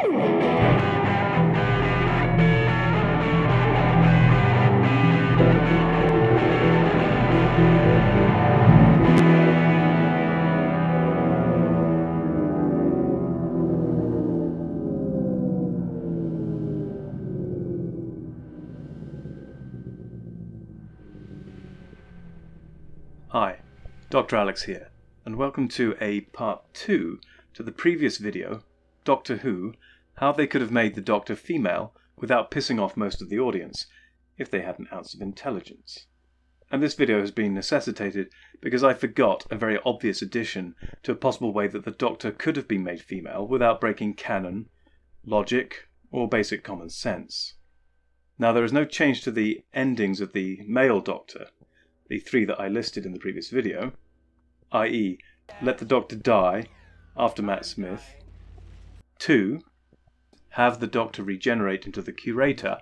Hi, Dr. Alex here, and welcome to a part 2 to the previous video, Doctor Who, how they could have made the Doctor female without pissing off most of the audience, if they had an ounce of intelligence. And this video has been necessitated because I forgot a very obvious addition to a possible way that the Doctor could have been made female without breaking canon, logic, or basic common sense. Now there is no change to the endings of the male Doctor, the 3 that I listed in the previous video, i.e. let the Doctor die after Matt Smith, 2. have the Doctor regenerate into the Curator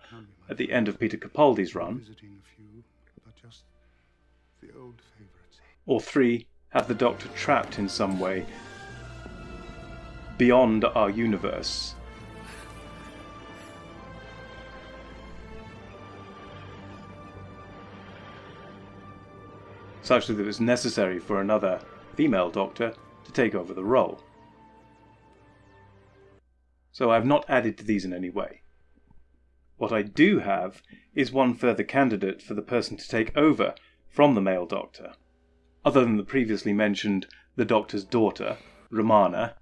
at the end of Peter Capaldi's run, or 3. have the Doctor trapped in some way beyond our universe, such that it was necessary for another female Doctor to take over the role. So I have not added to these in any way. What I do have is one further candidate for the person to take over from the male Doctor, other than the previously mentioned the Doctor's daughter, Romana,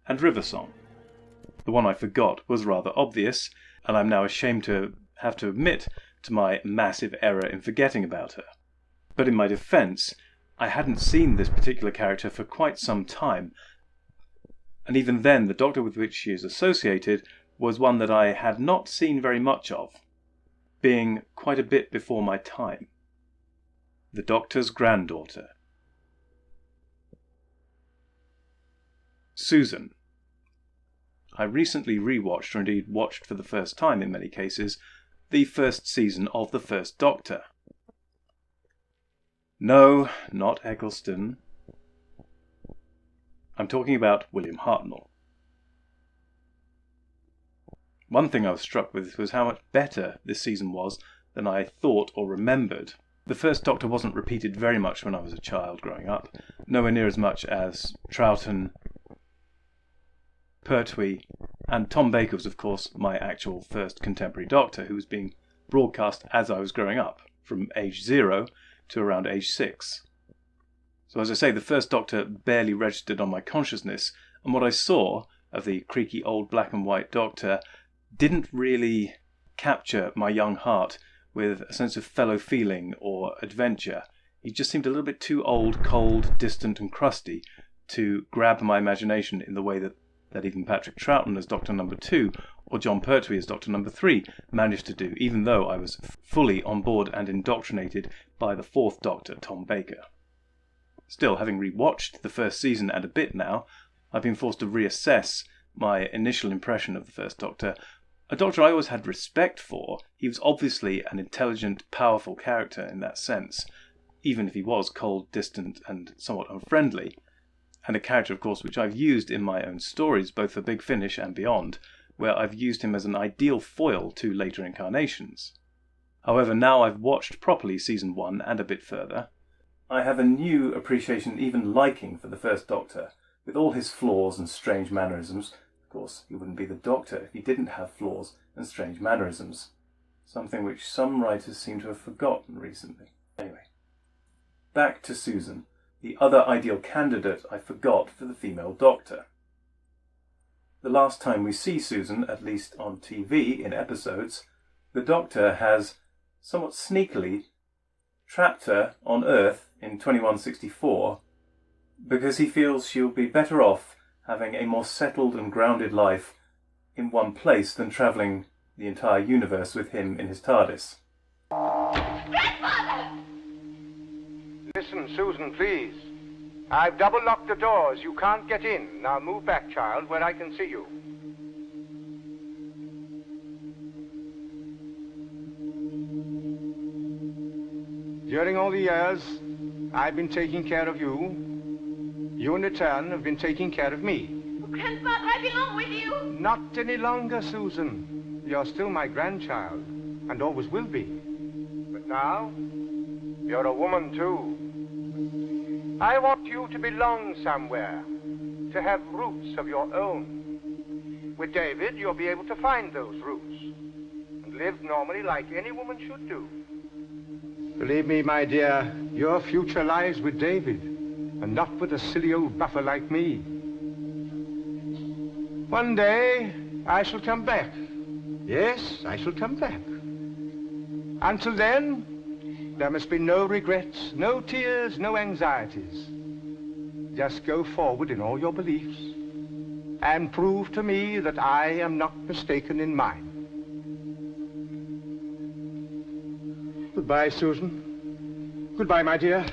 and Riversong. The one I forgot was rather obvious, and I'm now ashamed to have to admit to my massive error in forgetting about her. But in my defence, I hadn't seen this particular character for quite some time, and even then the Doctor with which she is associated was one that I had not seen very much of, being quite a bit before my time. The Doctor's granddaughter. Susan. I recently rewatched, or indeed watched for the first time in many cases, the first season of The First Doctor. No, not Eccleston. I'm talking about William Hartnell. One thing I was struck with was how much better this season was than I thought or remembered. The First Doctor wasn't repeated very much when I was a child growing up, nowhere near as much as Troughton, Pertwee, and Tom Baker was of course my actual first contemporary Doctor, who was being broadcast as I was growing up, from age 0 to around age 6. So as I say, the First Doctor barely registered on my consciousness, and what I saw of the creaky old black and white Doctor didn't really capture my young heart with a sense of fellow feeling or adventure. He just seemed a little bit too old, cold, distant and crusty to grab my imagination in the way that even Patrick Troughton as Doctor Number 2 or John Pertwee as Doctor Number 3 managed to do, even though I was fully on board and indoctrinated by the 4th Doctor, Tom Baker. Still, having rewatched the first season and a bit now, I've been forced to reassess my initial impression of the First Doctor, a Doctor I always had respect for. He was obviously an intelligent, powerful character in that sense, even if he was cold, distant and somewhat unfriendly, and a character, of course, which I've used in my own stories, both for Big Finish and beyond, where I've used him as an ideal foil to later incarnations. However, now I've watched properly Season 1 and a bit further, I have a new appreciation, even liking, for the First Doctor, with all his flaws and strange mannerisms. Of course, he wouldn't be the Doctor if he didn't have flaws and strange mannerisms, something which some writers seem to have forgotten recently. Anyway, back to Susan, the other ideal candidate I forgot for the female Doctor. The last time we see Susan, at least on TV in episodes, the Doctor has somewhat sneakily trapped her on Earth in 2164 because he feels she'll be better off having a more settled and grounded life in one place than travelling the entire universe with him in his TARDIS. Grandfather! Listen, Susan, please. I've double-locked the doors. You can't get in. Now move back, child, where I can see you. During all the years, I've been taking care of you. You, in return, have been taking care of me. Grandfather, I belong with you. Not any longer, Susan. You're still my grandchild, and always will be. But now, you're a woman too. I want you to belong somewhere, to have roots of your own. With David, you'll be able to find those roots, and live normally like any woman should do. Believe me, my dear, your future lies with David, and not with a silly old buffer like me. One day, I shall come back. Yes, I shall come back. Until then, there must be no regrets, no tears, no anxieties. Just go forward in all your beliefs, and prove to me that I am not mistaken in mine. Goodbye, Susan. Goodbye, my dear.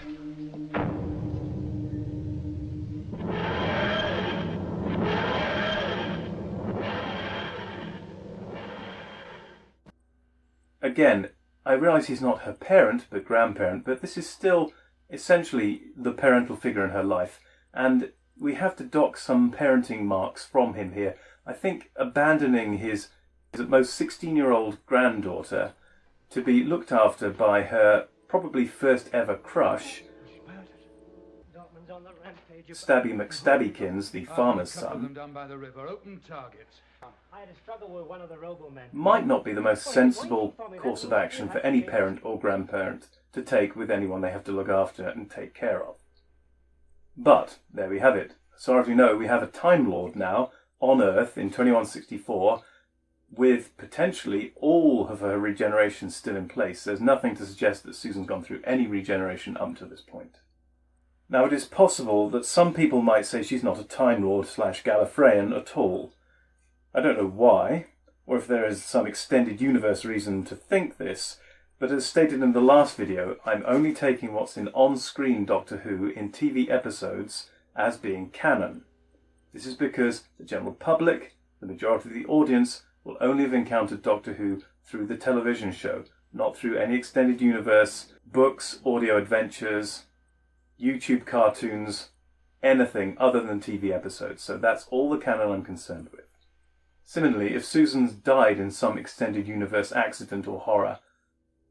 Again, I realise he's not her parent, but grandparent, but this is still essentially the parental figure in her life, and we have to dock some parenting marks from him here. I think abandoning his at most 16-year-old granddaughter to be looked after by her probably first ever crush, Stabby McStabbykins, the farmer's son, might not be the most sensible course of action for any parent or grandparent to take with anyone they have to look after and take care of. But there we have it. As far as we know, we have a Time Lord now on Earth in 2164 with potentially all of her regeneration still in place. There's nothing to suggest that Susan's gone through any regeneration up to this point. Now, it is possible that some people might say she's not a Time Lord / Gallifreyan at all. I don't know why, or if there is some extended universe reason to think this, but as stated in the last video, I'm only taking what's in on-screen Doctor Who in TV episodes as being canon. This is because the general public, the majority of the audience, will only have encountered Doctor Who through the television show, not through any extended universe, books, audio adventures, YouTube cartoons, anything other than TV episodes. So that's all the canon I'm concerned with. Similarly, if Susan's died in some extended universe accident or horror,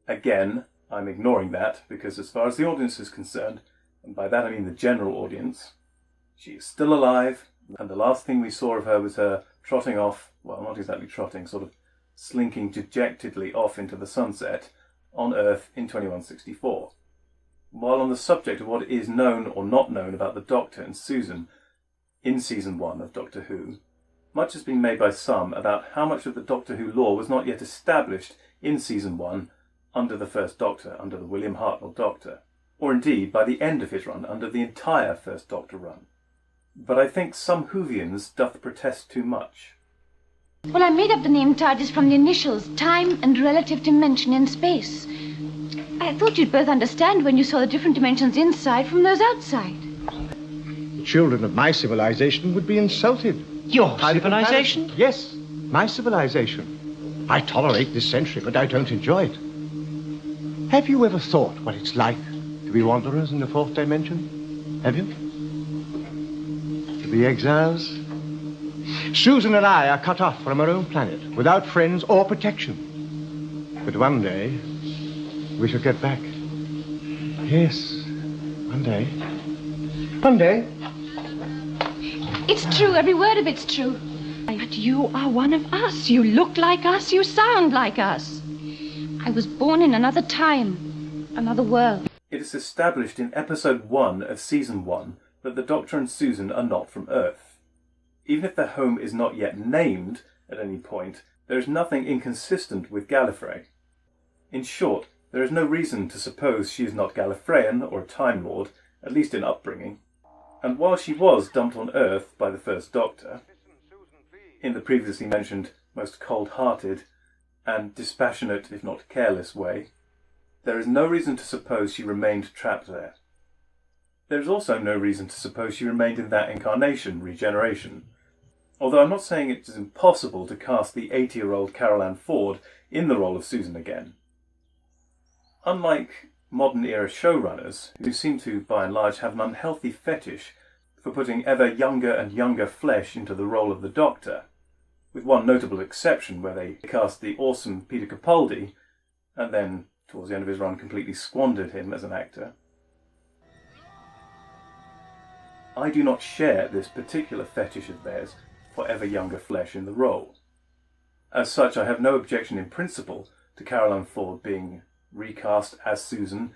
again, I'm ignoring that because as far as the audience is concerned, and by that I mean the general audience, she is still alive, and the last thing we saw of her was her trotting off, well, not exactly trotting, sort of slinking dejectedly off into the sunset on Earth in 2164. While on the subject of what is known or not known about the Doctor and Susan in Season 1 of Doctor Who, much has been made by some about how much of the Doctor Who lore was not yet established in Season 1 under the First Doctor, under the William Hartnell Doctor, or indeed by the end of his run, under the entire First Doctor run. But I think some Whovians doth protest too much. Well, I made up the name TARDIS from the initials, time and relative dimension in space. I thought you'd both understand when you saw the different dimensions inside from those outside. The children of my civilization would be insulted. Your civilization? Yes, my civilization. I tolerate this century, but I don't enjoy it. Have you ever thought what it's like to be wanderers in the fourth dimension? Have you? To be exiles? Susan and I are cut off from our own planet, without friends or protection. But one day, we shall get back. Yes, one day. One day. It's true, every word of it's true. But you are one of us. You look like us, you sound like us. I was born in another time, another world. It is established in episode 1 of season 1 that the Doctor and Susan are not from Earth. Even if their home is not yet named at any point, there is nothing inconsistent with Gallifrey. In short, there is no reason to suppose she is not Gallifreyan or a Time Lord, at least in upbringing. And while she was dumped on Earth by the First Doctor, in the previously mentioned most cold-hearted and dispassionate, if not careless, way, there is no reason to suppose she remained trapped there. There is also no reason to suppose she remained in that incarnation, regeneration. Although I'm not saying it is impossible to cast the 80-year-old Carol Ann Ford in the role of Susan again. Unlike modern-era showrunners, who seem to, by and large, have an unhealthy fetish for putting ever younger and younger flesh into the role of the Doctor, with one notable exception where they cast the awesome Peter Capaldi, and then, towards the end of his run, completely squandered him as an actor. I do not share this particular fetish of theirs for ever younger flesh in the role. As such, I have no objection in principle to Carole Ann Ford being recast as Susan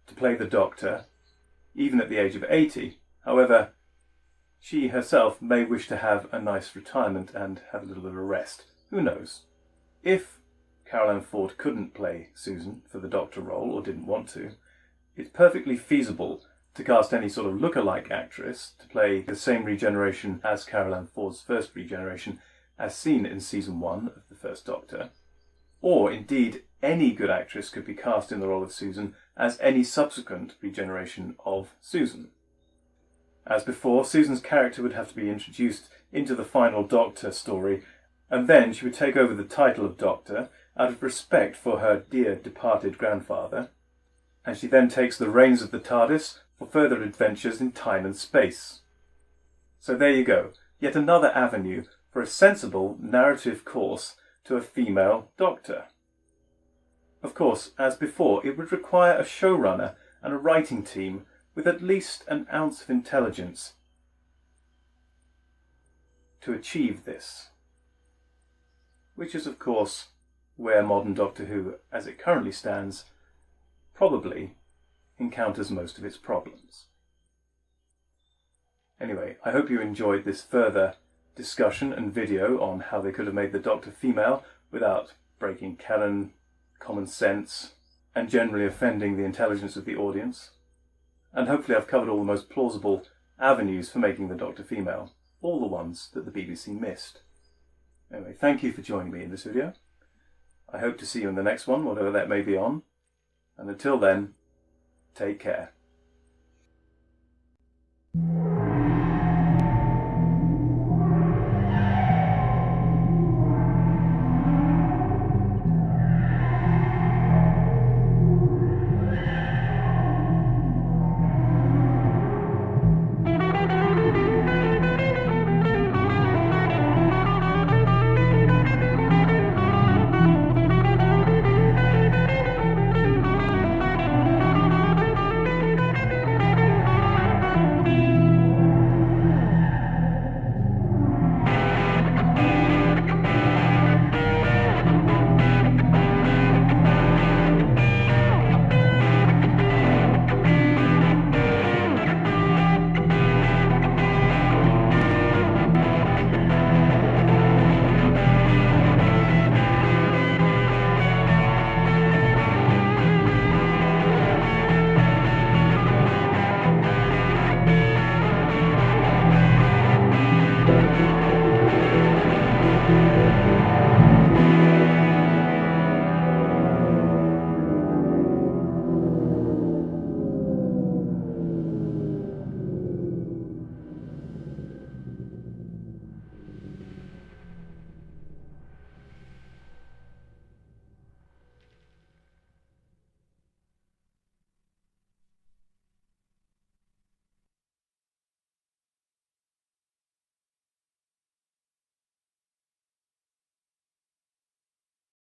to play the Doctor, even at the age of 80. However, she herself may wish to have a nice retirement and have a little bit of a rest. Who knows? If Carole Ann Ford couldn't play Susan for the Doctor role, or didn't want to, it's perfectly feasible to cast any sort of look-alike actress to play the same regeneration as Carole Ann Ford's first regeneration as seen in season 1 of the first Doctor. Or, indeed, any good actress could be cast in the role of Susan as any subsequent regeneration of Susan. As before, Susan's character would have to be introduced into the final Doctor story, and then she would take over the title of Doctor out of respect for her dear departed grandfather, and she then takes the reins of the TARDIS for further adventures in time and space. So there you go, yet another avenue for a sensible narrative course to a female Doctor. Of course, as before, it would require a showrunner and a writing team with at least an ounce of intelligence to achieve this, which is of course where modern Doctor Who, as it currently stands, probably encounters most of its problems. Anyway, I hope you enjoyed this further discussion and video on how they could have made the Doctor female without breaking canon, common sense, and generally offending the intelligence of the audience. And hopefully I've covered all the most plausible avenues for making the Doctor female, all the ones that the BBC missed. Anyway, thank you for joining me in this video. I hope to see you in the next one, whatever that may be on. And until then, take care.